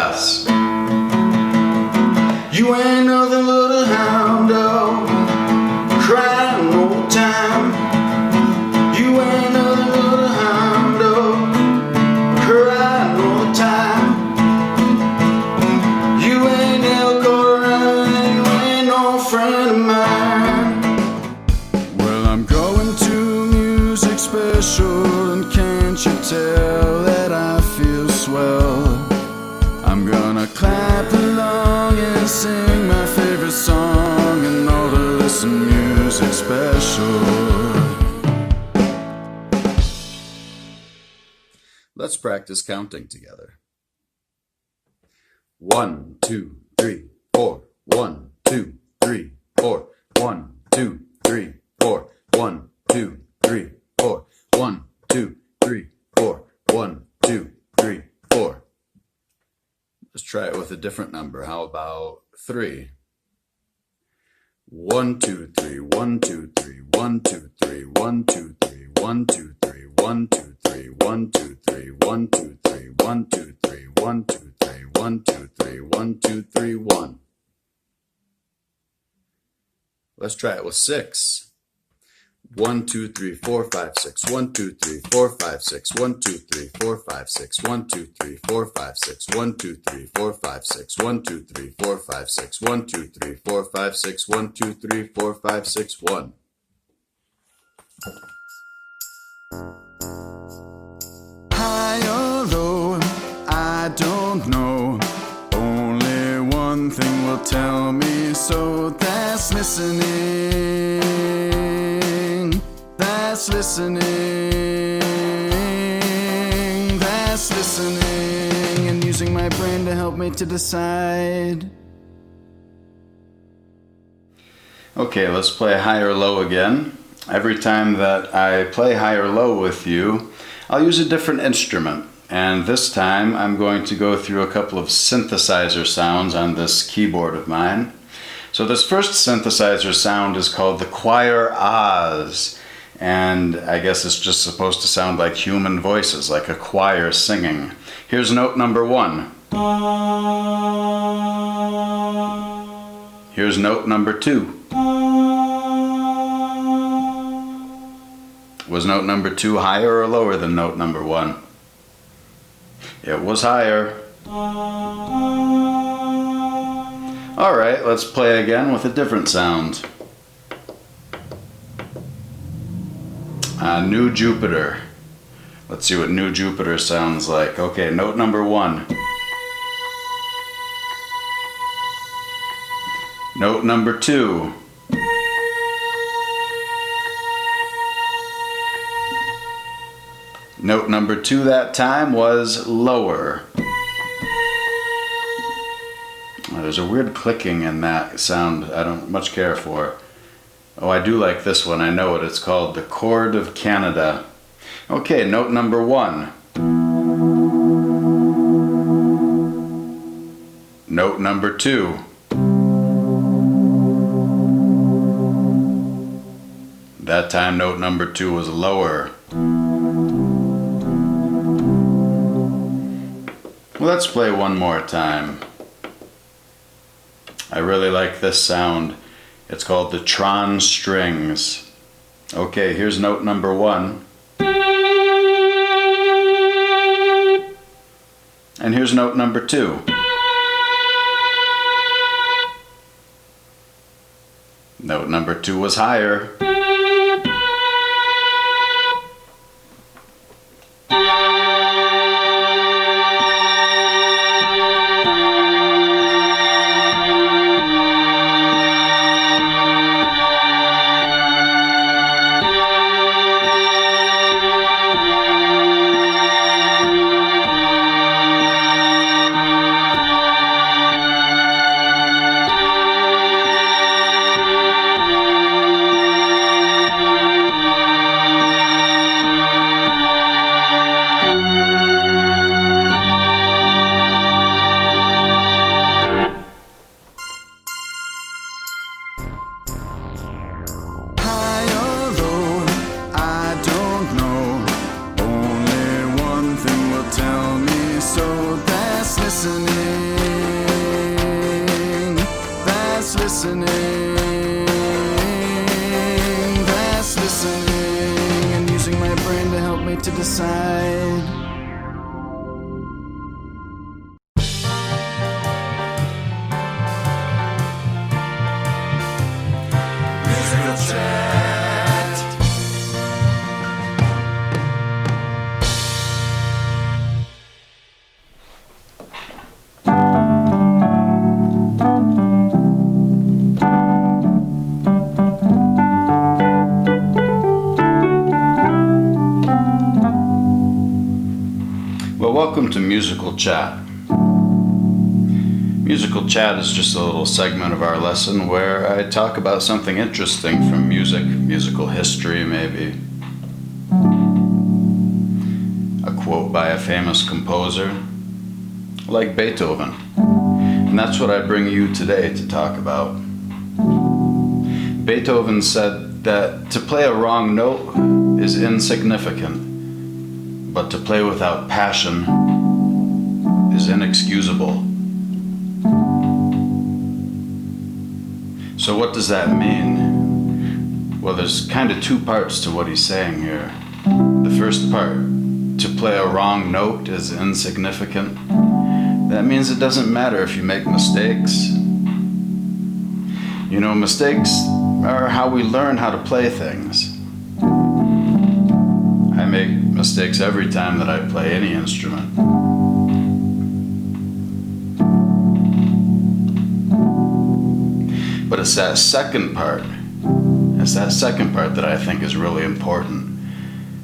us. You ain't nothing but a hound dog, crying all the time. You ain't nothing but a hound dog, crying all the time. You ain't never got around, you ain't no friend of mine. Well, I'm going to music special, and can't you tell that I feel swell? I'm gonna clap along and sing my favorite song and all to listen music special. Let's practice counting together. 1, 2, 3, 4. 1, 2, 3, 4. 1, 2, 3, 4. 1, 2, 3, 4. 1, 2, 3, 4. 1, 2, 3, 4. Let's try it with a different number. How about 3? 1, 2, 3, 1, 2, 3, 1, 2, 3, 1, 2, 3, 1, 2, 3, 1, 2, 3, 1, 2, 3, 1, 2, 3, 1, 2, 3, 1, 2, 3, 1, 2, 3, 1, 2, 3, 1. Let's try it with 6. 1, 2, 3, 4, 5, 6. 1, 2, 3, 4, 5, 6. 1, 2, 3, 4, 5, 6. 1, 2, 3, 4, 5, 6. 1, 2, 3, 4, 5, 6. 1, 2, 3, 4, 5, 6. 1, 2, 3, 4, 5, 6. 1, 2, 3, 4, 5, 6, 1. High or low, I don't know. Only one thing will tell me so. That's listening. That's listening. That's listening. And using my brain to help me to decide. Okay, let's play high or low again. Every time that I play high or low with you, I'll use a different instrument. And this time I'm going to go through a couple of synthesizer sounds on this keyboard of mine. So this first synthesizer sound is called the choir Oz. And I guess it's just supposed to sound like human voices, like a choir singing. Here's note number 1. Here's note number 2. Was note number 2 higher or lower than note number 1? It was higher. Alright, let's play again with a different sound. New Jupiter. Let's see what New Jupiter sounds like. Okay, note number 1. Note number 2. Note number 2 that time was lower. There's a weird clicking in that sound I don't much care for. Oh, I do like this one. I know it. It's called the Chord of Canada. Okay, note number 1. Note number 2. That time note number 2 was lower. Let's play one more time. I really like this sound. It's called the Tron Strings. Okay, here's note number 1. And here's note number 2. Note number 2 was higher. listening, that's listening, and using my brain to help me to decide. Musical chat. Well, welcome to Musical Chat. Musical Chat is just a little segment of our lesson where I talk about something interesting from music, musical history maybe. A quote by a famous composer, like Beethoven. And that's what I bring you today to talk about. Beethoven said that to play a wrong note is insignificant, but to play without passion is inexcusable. So what does that mean? Well, there's kind of two parts to what he's saying here. The first part, to play a wrong note is insignificant. That means it doesn't matter if you make mistakes. You know, mistakes are how we learn how to play things. I make mistakes every time that I play any instrument. But it's that second part that I think is really important,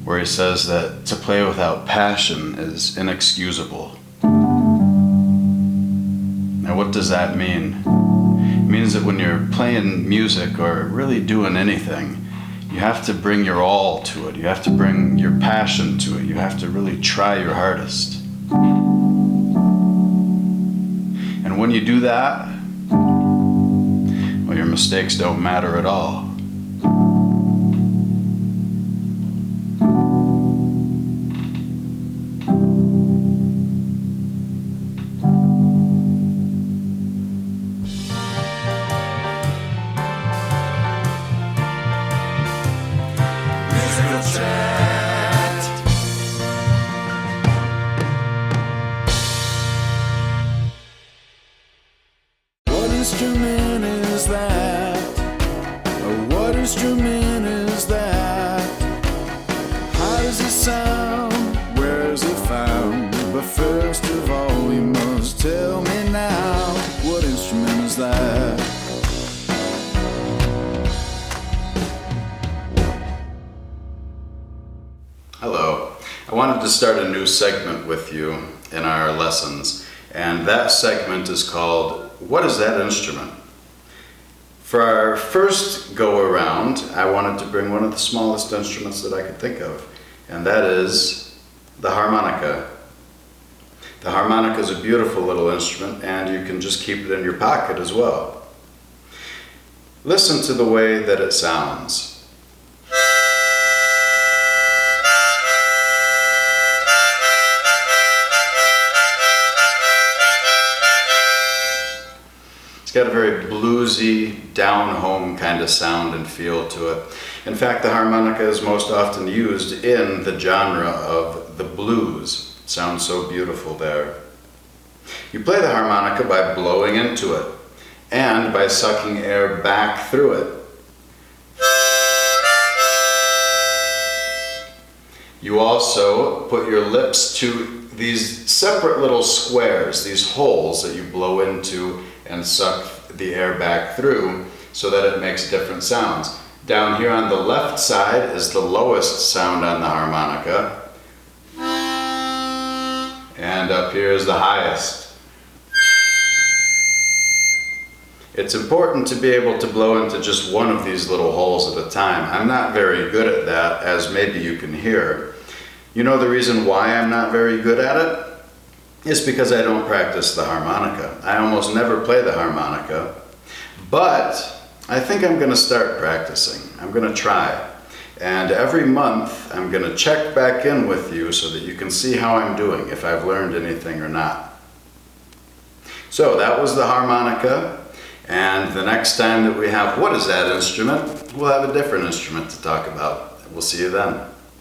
where he says that to play without passion is inexcusable. Now, what does that mean? It means that when you're playing music or really doing anything, you have to bring your all to it. You have to bring your passion to it. You have to really try your hardest. And when you do that, well, your mistakes don't matter at all. What instrument is that? What instrument is that? How does it sound? Where is it found? But first of all, you must tell me now. What instrument is that? Hello. I wanted to start a new segment with you in our lessons, and that segment is called What is that instrument? For our first go around, I wanted to bring one of the smallest instruments that I could think of, and that is the harmonica. The harmonica is a beautiful little instrument, and you can just keep it in your pocket as well. Listen to the way that it sounds. It's got a very bluesy, down-home kind of sound and feel to it. In fact, the harmonica is most often used in the genre of the blues. It sounds so beautiful there. You play the harmonica by blowing into it and by sucking air back through it. You also put your lips to these separate little squares, these holes that you blow into and suck the air back through so that it makes different sounds. Down here on the left side is the lowest sound on the harmonica, and up here is the highest. It's important to be able to blow into just one of these little holes at a time. I'm not very good at that, as maybe you can hear. You know the reason why I'm not very good at it? It's because I don't practice the harmonica. I almost never play the harmonica, but I think I'm going to start practicing. I'm going to try. And every month I'm going to check back in with you so that you can see how I'm doing, if I've learned anything or not. So that was the harmonica, And the next time that we have What Is That Instrument, we'll have a different instrument to talk about. We'll see you then.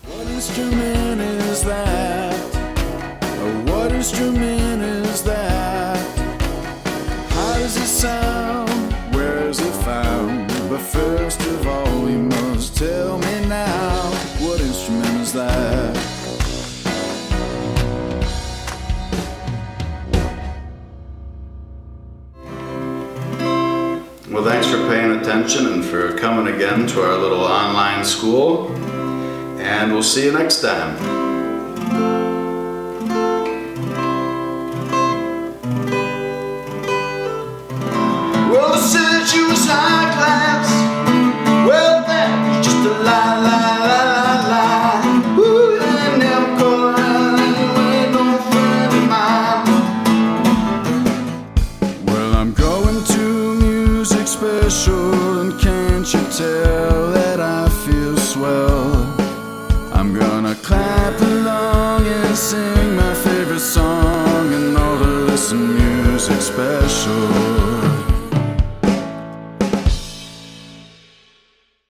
What instrument is that? What instrument is that? How does it sound? Where is it found? But first of all, you must tell me now. What instrument is that? Well, thanks for paying attention and for coming again to our little online school. And we'll see you next time. Well, I said you was high class. Well, that's just a lie, lie, lie, lie, lie. Ooh, and never call around anyway, no friend of mine. Well, I'm going to music special, and can't you tell?